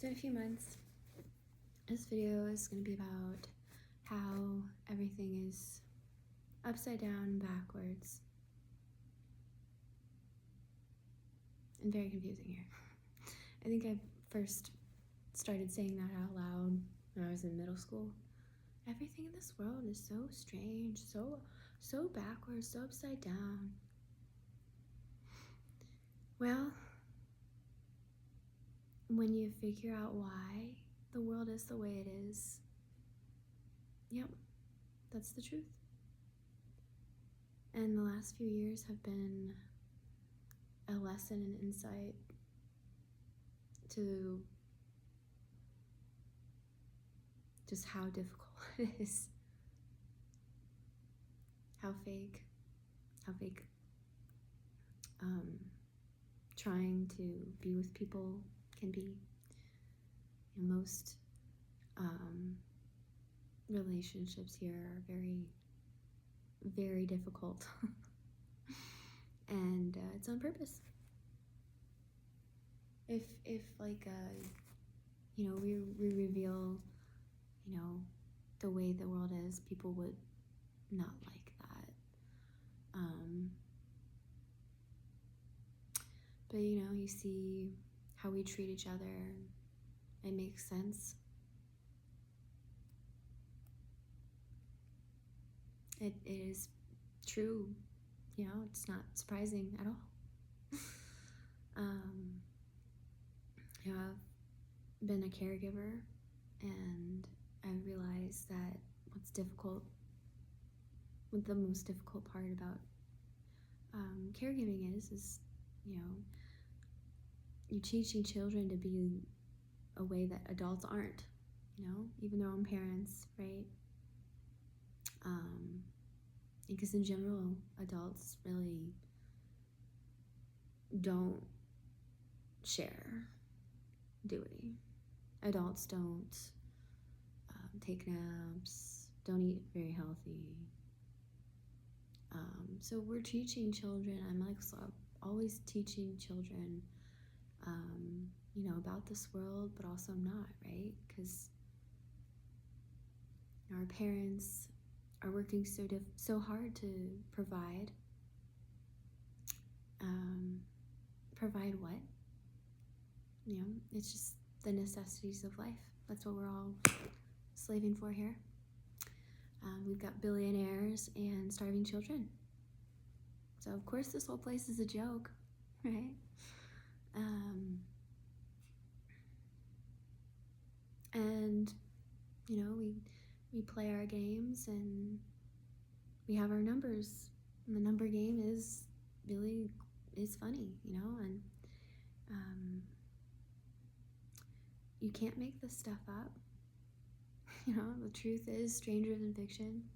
So in a few months, this video is going to be about how everything is upside down, backwards, and very confusing here. I think I first started saying that out loud when I was in middle school. Everything in this world is so strange, so backwards, so upside down. Well, when you figure out why the world is the way it is, yep, that's the truth. And the last few years have been a lesson and insight to just how difficult it is, how fake trying to be with people can be. Most relationships here are very, very difficult, and it's on purpose. If like we reveal the way the world is, people would not like that. But you see how we treat each other. It makes sense. It is true. It's not surprising at all. I've been a caregiver, and I realized that what the most difficult part about caregiving is you're teaching children to be a way that adults aren't, even their own parents, right? Because in general, adults really don't share, do we? Adults don't take naps, don't eat very healthy. So we're teaching children, I'm always teaching children, about this world, but also not, right? Because our parents are working so hard to provide. Provide what? It's just the necessities of life. That's what we're all slaving for here. We've got billionaires and starving children. So of course this whole place is a joke, right? And we play our games and we have our numbers, and the number game is funny, and you can't make this stuff up. The truth is stranger than fiction.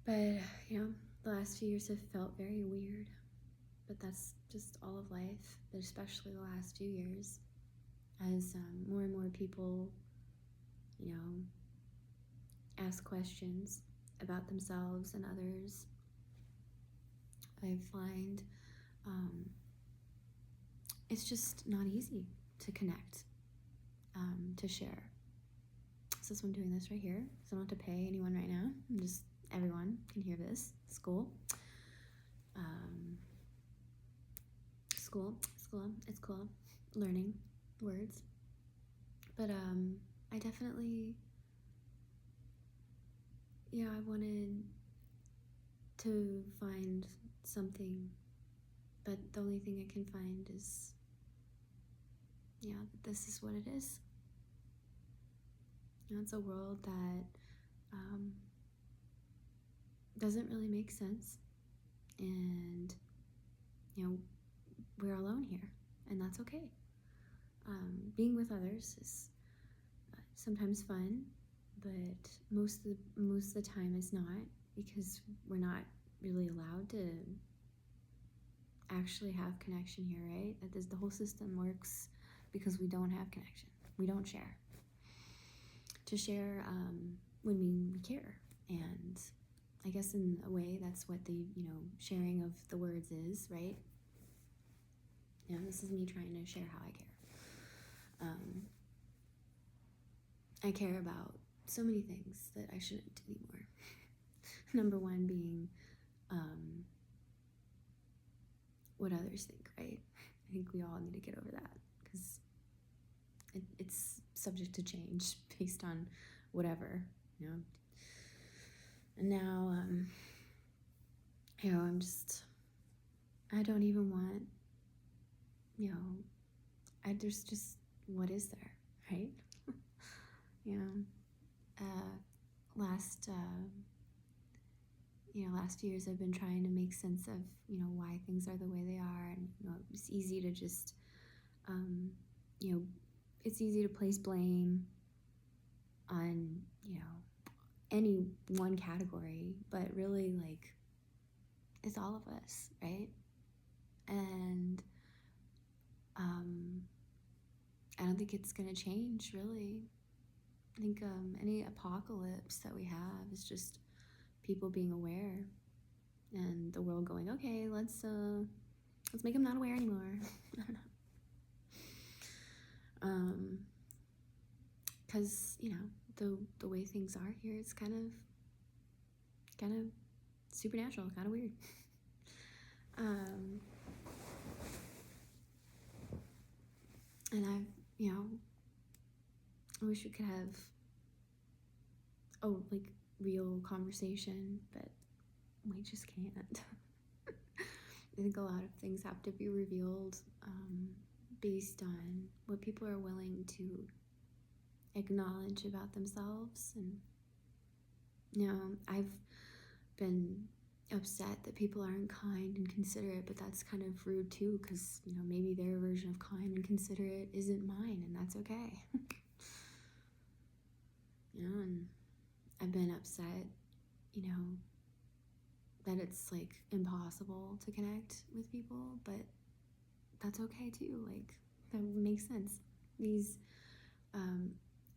But the last few years have felt very weird, but that's just all of life, but especially the last few years, as more and more people ask questions about themselves and others. I find it's just not easy to connect, to share. So I'm doing this right here, so I don't have to pay anyone right now. Everyone can hear this. It's cool. It's cool learning words. But I definitely, I wanted to find something, but the only thing I can find is, that this is what it is. It's a world that doesn't really make sense, and we're alone here, and that's okay. Being with others is sometimes fun, but most of the time it's not, because we're not really allowed to actually have connection here, right? The whole system works because we don't have connection. We don't share. To share when we care, and I guess in a way that's what the sharing of the words is, right? This is me trying to share how I care. I care about so many things that I shouldn't anymore. Number one being what others think, right? I think we all need to get over that because it's subject to change based on whatever, And now, I don't even want, there's just, what is there, right? Last years I've been trying to make sense of, why things are the way they are. And, it's easy to just, it's easy to place blame on, any one category, but really, like, it's all of us, right? And I don't think it's gonna change, really. I think any apocalypse that we have is just people being aware and the world going, okay, let's make them not aware anymore. I don't know. Because the way things are here, it's kind of supernatural, kind of weird. And I wish we could have real conversation, but we just can't. I think a lot of things have to be revealed based on what people are willing to acknowledge about themselves. And I've been upset that people aren't kind and considerate, but that's kind of rude too, because maybe their version of kind and considerate isn't mine, and that's okay. And I've been upset that it's like impossible to connect with people, but that's okay too. Like, that makes sense. These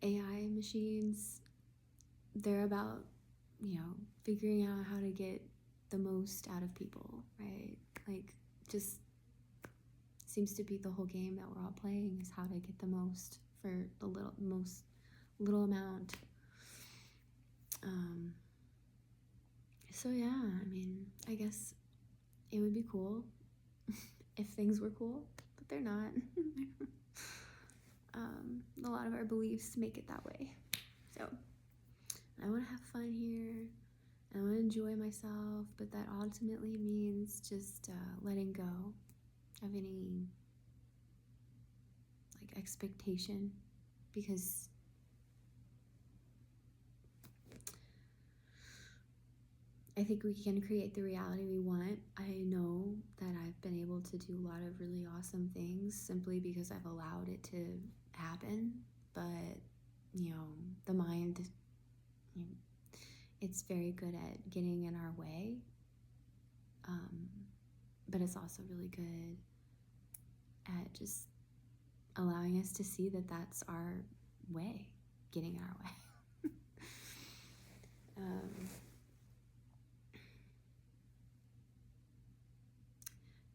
AI machines, they're about figuring out how to get the most out of people, right? Like, just seems to be the whole game that we're all playing, is how to get the most for the most little amount. So yeah, I mean, I guess it would be cool if things were cool, but they're not. A lot of our beliefs make it that way. So I want to have fun here. I want to enjoy myself, but that ultimately means just letting go of any expectation, because I think we can create the reality we want. I know that I've been able to do a lot of really awesome things simply because I've allowed it to happen, but the mind, it's very good at getting in our way, but it's also really good at just allowing us to see that that's our way, getting in our way.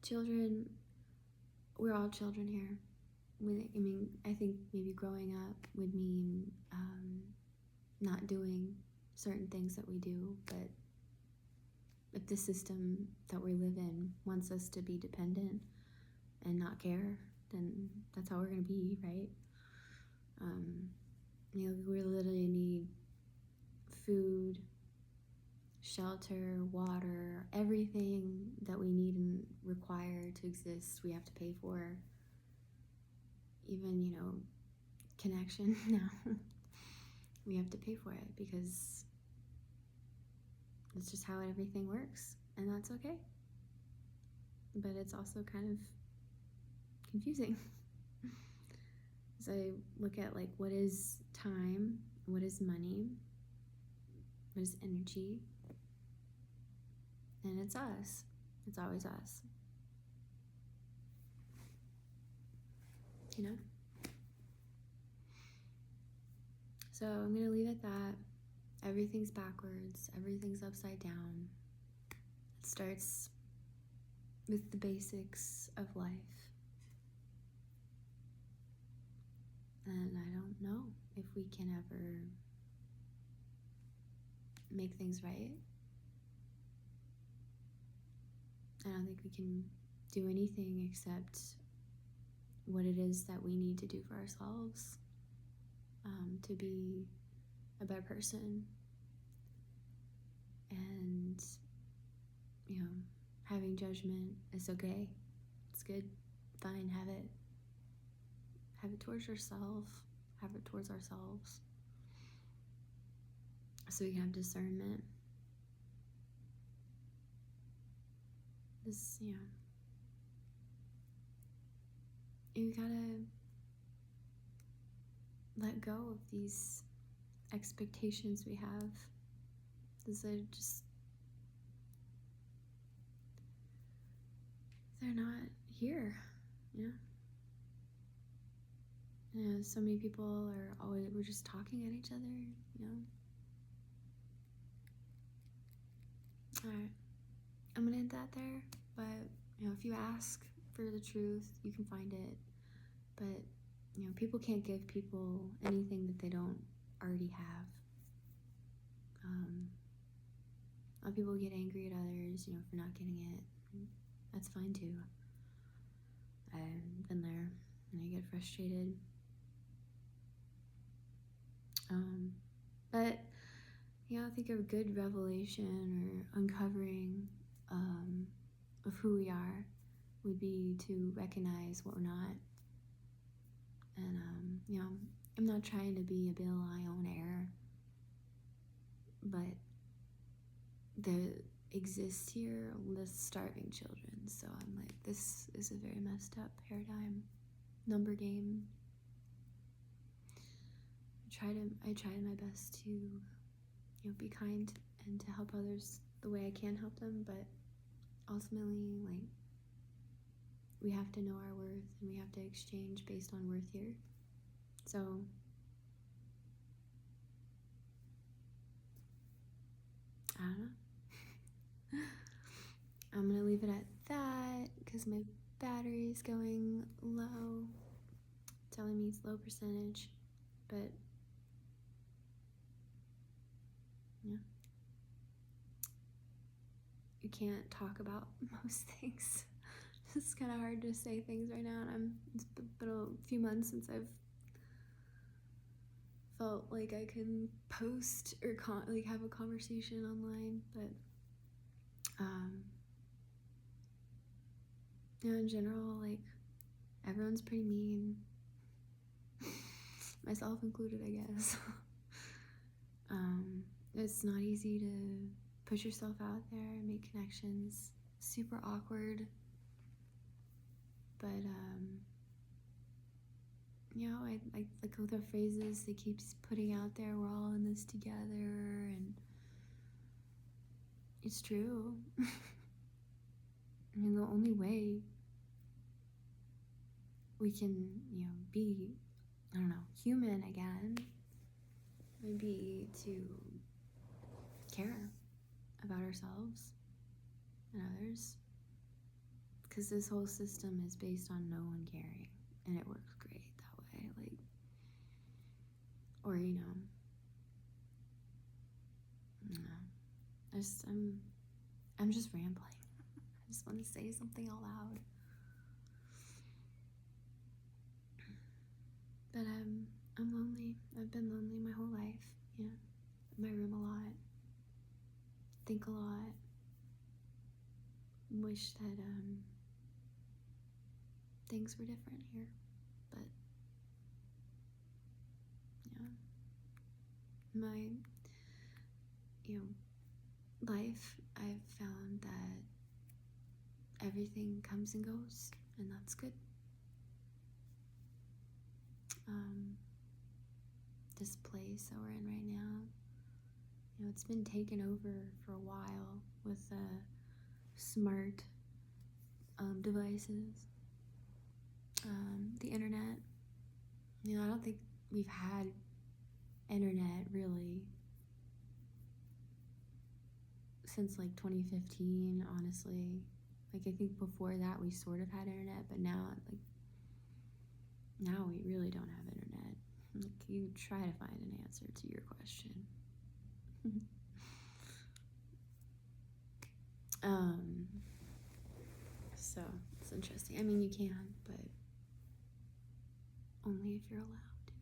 Children, we're all children here. I think maybe growing up would mean not doing certain things that we do, but if the system that we live in wants us to be dependent and not care, then that's how we're gonna be, right? We literally need food, shelter, water, everything that we need and require to exist, we have to pay for. Even, connection now. We have to pay for it because it's just how everything works, and that's okay. But it's also kind of confusing. As I look at what is time, what is money, what is energy, and it's us. It's always us. So I'm gonna leave it at that. Everything's backwards, everything's upside down. It starts with the basics of life. And I don't know if we can ever make things right. I don't think we can do anything except what it is that we need to do for ourselves, to be a better person. And, having judgment is okay. It's good. Fine, have it. Have it towards yourself. Have it towards ourselves. So we can have discernment. You gotta let go of these expectations we have. They're not here, so many people we're just talking at each other, Alright, I'm gonna end that there, but, if you ask for the truth, you can find it, but, people can't give people anything that they don't already have. A lot of people get angry at others, for not getting it. That's fine too. I've been there, and I get frustrated. But I think a good revelation or uncovering of who we are would be to recognize what we're not. And I'm not trying to be a Bill Ionaire, but there exists here with starving children. So I'm like, this is a very messed up paradigm, number game. I tried my best to, be kind and to help others the way I can help them, but ultimately, we have to know our worth and we have to exchange based on worth here. So I don't know. I'm gonna leave it at that because my battery's going low, telling me it's low percentage, but you can't talk about most things. It's kind of hard to say things right now, and it's been a few months since I've felt like I can post or have a conversation online, but in general, everyone's pretty mean, myself included, I guess. It's not easy to put yourself out there and make connections. Super awkward, but I like the phrases they keep putting out there. We're all in this together, and it's true. The only way we can, be, human again would be to care about ourselves and others, because this whole system is based on no one caring, and it works great that way. Or I'm just rambling. I just want to say something out loud. But I'm lonely. I've been lonely my whole life. In my room a lot. Think a lot. Wish that things were different here. But my life, I've found that everything comes and goes, and that's good. This place that we're in right now, it's been taken over for a while with smart devices, the internet. I don't think we've had internet really since 2015, honestly. I think before that we sort of had internet, but now we really don't have internet. Like, you try to find an answer to your question. um, so it's interesting. I mean, you can, but only if you're allowed to.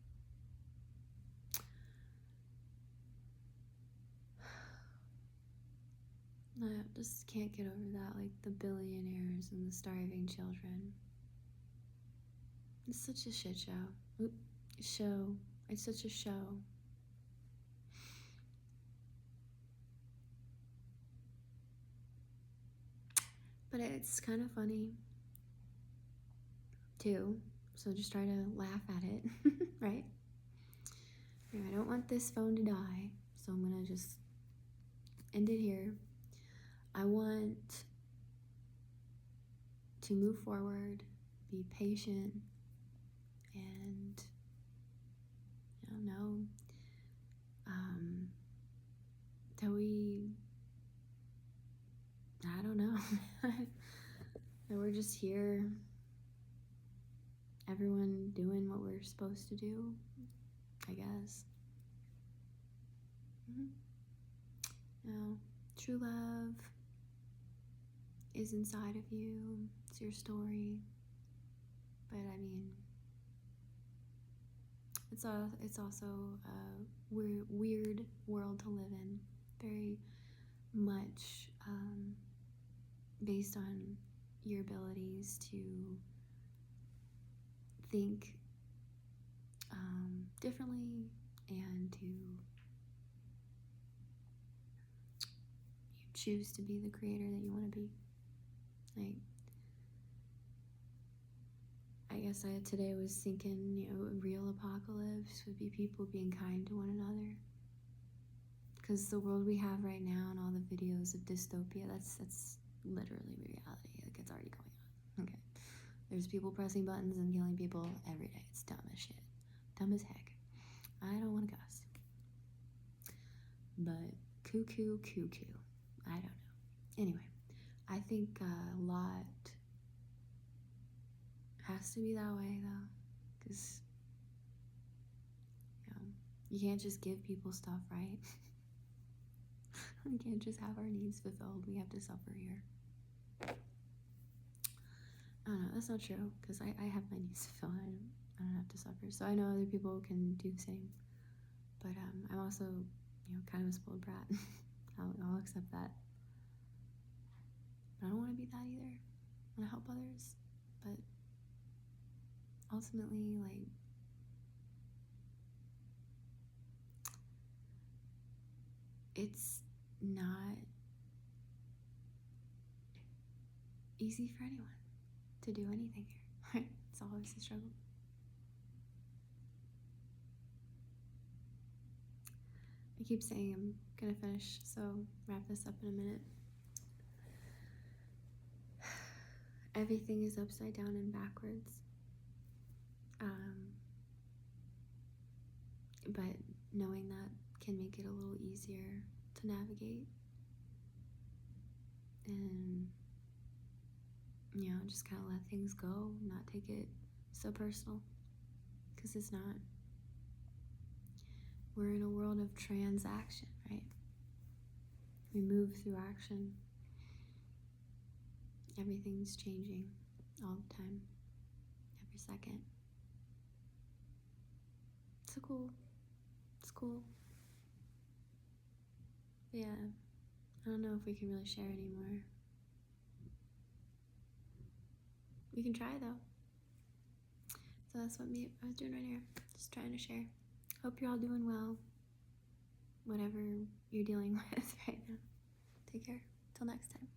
I just can't get over that, like the billionaires and the starving children. It's such a shit show. Show. It's such a show. But it's kind of funny too. So just try to laugh at it, right? Anyway, I don't want this phone to die, so I'm gonna just end it here. I want to move forward, be patient, and know that I don't know, that we're just here, everyone doing what we're supposed to do, I guess. True love is inside of you. It's your story. But I mean, it's also a weird world to live in. Very much based on your abilities to think differently and to choose to be the creator that you want to be. Like, I guess today was thinking, a real apocalypse would be people being kind to one another. Because the world we have right now and all the videos of dystopia, that's literally reality. Like, it's already going on. Okay. There's people pressing buttons and killing people every day. It's dumb as shit. Dumb as heck. I don't want to cuss. But cuckoo. I don't know. Anyway, I think a lot has to be that way, though. Because, you can't just give people stuff, right? We can't just have our needs fulfilled. We have to suffer here. I don't know, that's not true, because I have my needs fulfilled. I don't have to suffer. So I know other people can do the same. But I'm also, kind of a spoiled brat. I'll accept that. But I don't want to be that either. I want to help others. But ultimately, like, it's not easy for anyone to do anything here, right? It's always a struggle. I keep saying I'm gonna finish, so wrap this up in a minute. Everything is upside down and backwards. But knowing that can make it a little easier to navigate. And, just kind of let things go, not take it so personal, because it's not. We're in a world of transaction, right? We move through action. Everything's changing all the time, every second. It's cool. Yeah, I don't know if we can really share anymore. We can try, though. So that's what I was doing right here. Just trying to share. Hope you're all doing well. Whatever you're dealing with right now. Take care. Till next time.